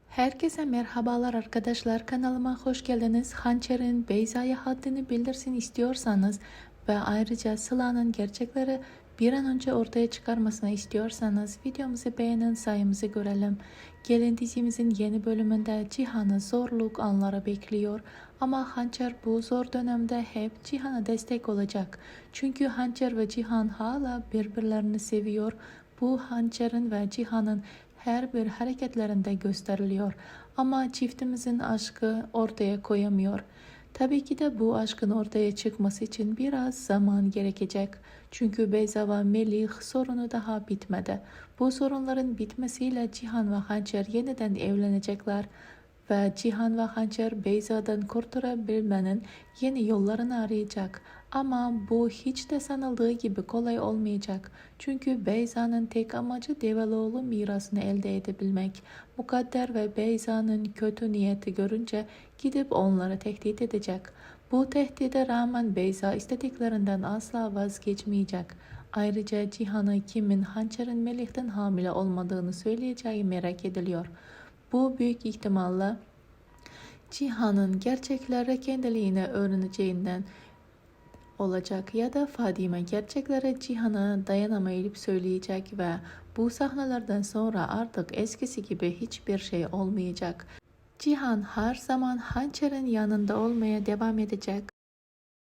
Herkese merhabalar arkadaşlar, kanalıma hoş geldiniz. Hançer'in Beyza'ya haddini bildirsin istiyorsanız ve ayrıca Sıla'nın gerçekleri bir an önce ortaya çıkarmasını istiyorsanız videomuzu beğenin, sayımızı görelim. Gelin dizimizin yeni bölümünde Cihan'ı zorluk anları bekliyor ama Hançer bu zor dönemde hep Cihan'a destek olacak. Çünkü Hançer ve Cihan hala birbirlerini seviyor. Bu Hançer'in ve Cihan'ın her bir hareketlerinde gösteriliyor ama çiftimizin aşkı ortaya koyamıyor. Tabii ki de bu aşkın ortaya çıkması için biraz zaman gerekecek. Çünkü Beyza ve Melih sorunu daha bitmedi. Bu sorunların bitmesiyle Cihan ve Hançer yeniden evlenecekler ve Cihan ve Hançer Beyza'dan kurtarabilmenin yeni yollarını arayacak. Ama bu hiç de sanıldığı gibi kolay olmayacak. Çünkü Beyza'nın tek amacı Devaloğlu mirasını elde edebilmek. Mukadder ve Beyza'nın kötü niyeti görünce gidip onları tehdit edecek. Bu tehdide rağmen Beyza istediklerinden asla vazgeçmeyecek. Ayrıca Cihan'ı kimin Hançer'in Melih'ten hamile olmadığını söyleyeceği merak ediliyor. Bu büyük ihtimalle Cihan'ın gerçekleri kendiliğine öğreneceğinden olacak ya da Fadime gerçekleri Cihan'a dayanamayıp söyleyecek ve bu sahnelerden sonra artık eskisi gibi hiçbir şey olmayacak. Cihan her zaman Hançer'in yanında olmaya devam edecek.